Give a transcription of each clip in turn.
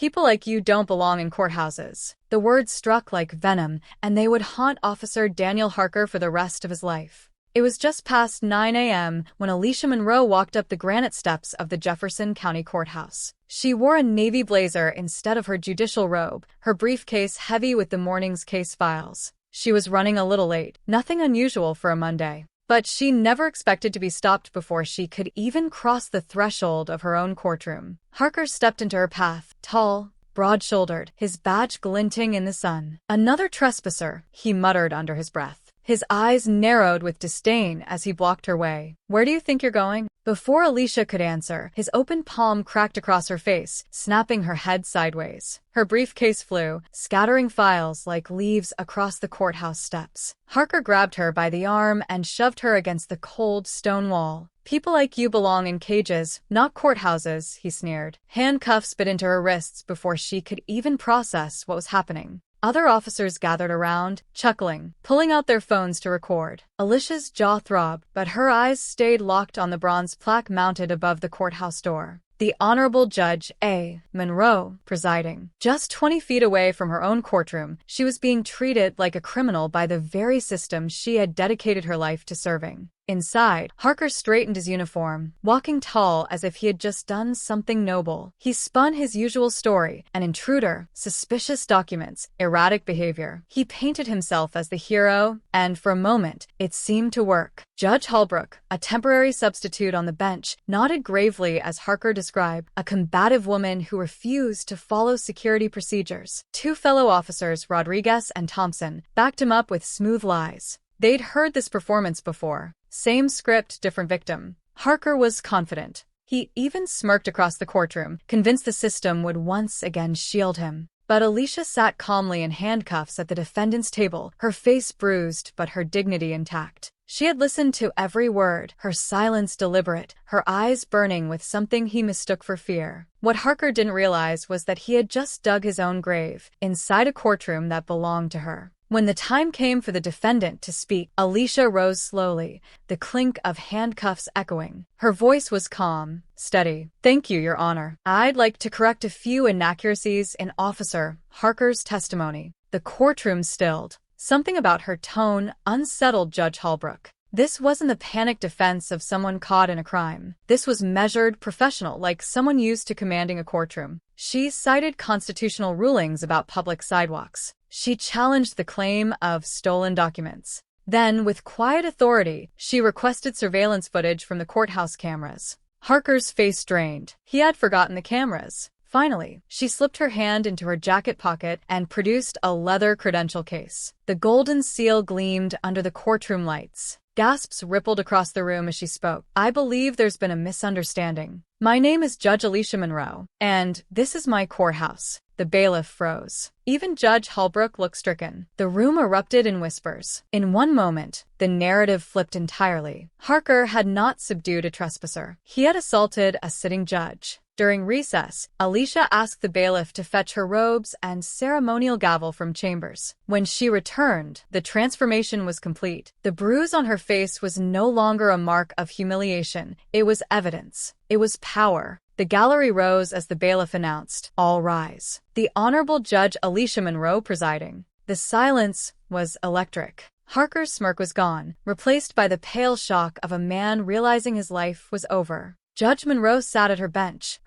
People like you don't belong in courthouses. The words struck like venom, and they would haunt Officer Daniel Harker for the rest of his life. It was just past 9 a.m. when Alicia Monroe walked up the granite steps of the Jefferson County Courthouse. She wore a navy blazer instead of her judicial robe, her briefcase heavy with the morning's case files. She was running a little late, nothing unusual for a Monday. But she never expected to be stopped before she could even cross the threshold of her own courtroom. Harker stepped into her path, tall, broad-shouldered, his badge glinting in the sun. "Another trespasser," he muttered under his breath. His eyes narrowed with disdain as he blocked her way. "Where do you think you're going?" Before Alicia could answer, his open palm cracked across her face, snapping her head sideways. Her briefcase flew, scattering files like leaves across the courthouse steps. Harker grabbed her by the arm and shoved her against the cold stone wall. "People like you belong in cages, not courthouses," he sneered. Handcuffs bit into her wrists before she could even process what was happening. Other officers gathered around, chuckling, pulling out their phones to record. Alicia's jaw throbbed, but her eyes stayed locked on the bronze plaque mounted above the courthouse door. The Honorable Judge A. Monroe, presiding. Just 20 feet away from her own courtroom, she was being treated like a criminal by the very system she had dedicated her life to serving. Inside, Harker straightened his uniform, walking tall as if he had just done something noble. He spun his usual story: an intruder, suspicious documents, erratic behavior. He painted himself as the hero, and for a moment, it seemed to work. Judge Holbrook, a temporary substitute on the bench, nodded gravely as Harker described a combative woman who refused to follow security procedures. Two fellow officers, Rodriguez and Thompson, backed him up with smooth lies. They'd heard this performance before. Same script, different victim. Harker was confident. He even smirked across the courtroom, convinced the system would once again shield him. But Alicia sat calmly in handcuffs at the defendant's table, her face bruised but her dignity intact. She had listened to every word, her silence deliberate, her eyes burning with something he mistook for fear. What Harker didn't realize was that he had just dug his own grave, inside a courtroom that belonged to her. When the time came for the defendant to speak, Alicia rose slowly, the clink of handcuffs echoing. Her voice was calm, steady. "Thank you, Your Honor. I'd like to correct a few inaccuracies in Officer Harker's testimony." The courtroom stilled. Something about her tone unsettled Judge Holbrook. This wasn't the panicked defense of someone caught in a crime. This was measured, professional, like someone used to commanding a courtroom. She cited constitutional rulings about public sidewalks. She challenged the claim of stolen documents. Then, with quiet authority, she requested surveillance footage from the courthouse cameras. Harker's face drained. He had forgotten the cameras. Finally, she slipped her hand into her jacket pocket and produced a leather credential case. The golden seal gleamed under the courtroom lights. Gasps rippled across the room as she spoke. "I believe there's been a misunderstanding. My name is Judge Alicia Monroe, and this is my courthouse." The bailiff froze. Even Judge Holbrook looked stricken. The room erupted in whispers. In one moment, the narrative flipped entirely. Harker had not subdued a trespasser. He had assaulted a sitting judge. During recess, Alicia asked the bailiff to fetch her robes and ceremonial gavel from chambers. When she returned, the transformation was complete. The bruise on her face was no longer a mark of humiliation. It was evidence. It was power. The gallery rose as the bailiff announced, "All rise." The Honorable Judge Alicia Monroe presiding. The silence was electric. Harker's smirk was gone, replaced by the pale shock of a man realizing his life was over. Judge Monroe sat at her bench,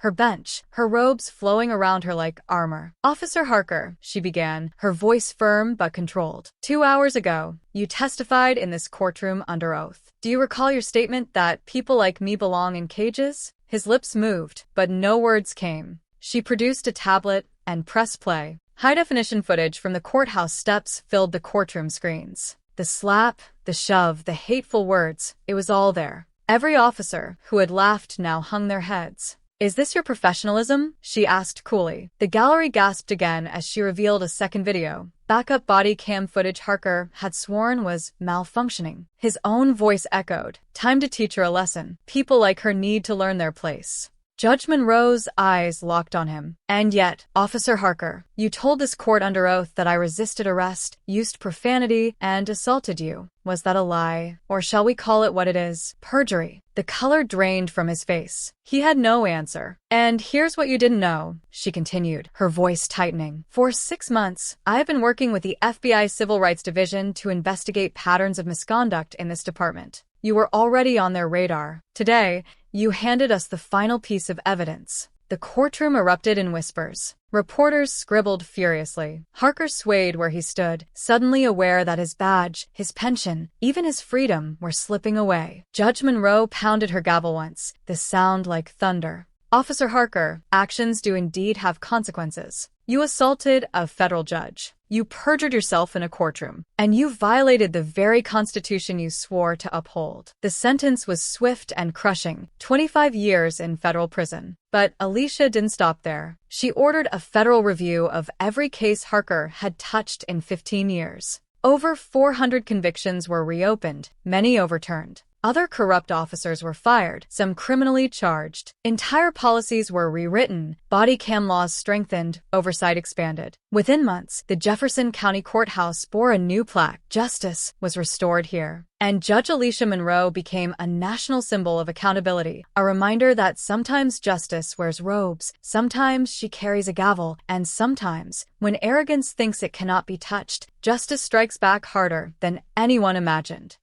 her robes flowing around her like armor. "Officer Harker," she began, her voice firm but controlled. "2 hours ago, you testified in this courtroom under oath. Do you recall your statement that people like me belong in cages?" His lips moved, but no words came. She produced a tablet and pressed play. High-definition footage from the courthouse steps filled the courtroom screens. The slap, the shove, the hateful words, it was all there. Every officer who had laughed now hung their heads. "Is this your professionalism?" she asked coolly. The gallery gasped again as she revealed a second video. Backup body cam footage Harker had sworn was malfunctioning. His own voice echoed. "Time to teach her a lesson. People like her need to learn their place." Judge Monroe's eyes locked on him. And yet, Officer Harker, you told this court under oath that I resisted arrest, used profanity, and assaulted you. Was that a lie? Or shall we call it what it is? Perjury. The color drained from his face. He had no answer. And here's what you didn't know, she continued, her voice tightening. For 6 months, I've been working with the FBI Civil Rights Division to investigate patterns of misconduct in this department. You were already on their radar. Today, you handed us the final piece of evidence. The courtroom erupted in whispers. Reporters scribbled furiously. Harker swayed where he stood, suddenly aware that his badge, his pension, even his freedom were slipping away. Judge Monroe pounded her gavel once, the sound like thunder. Officer Harker, actions do indeed have consequences. You assaulted a federal judge. You perjured yourself in a courtroom. And you violated the very Constitution you swore to uphold. The sentence was swift and crushing, 25 years in federal prison. But Alicia didn't stop there. She ordered a federal review of every case Harker had touched in 15 years. Over 400 convictions were reopened, many overturned. Other corrupt officers were fired, some criminally charged. Entire policies were rewritten, body cam laws strengthened, oversight expanded. Within months, the Jefferson County Courthouse bore a new plaque. Justice was restored here. And Judge Alicia Monroe became a national symbol of accountability, a reminder that sometimes justice wears robes, sometimes she carries a gavel, and sometimes, when arrogance thinks it cannot be touched, justice strikes back harder than anyone imagined.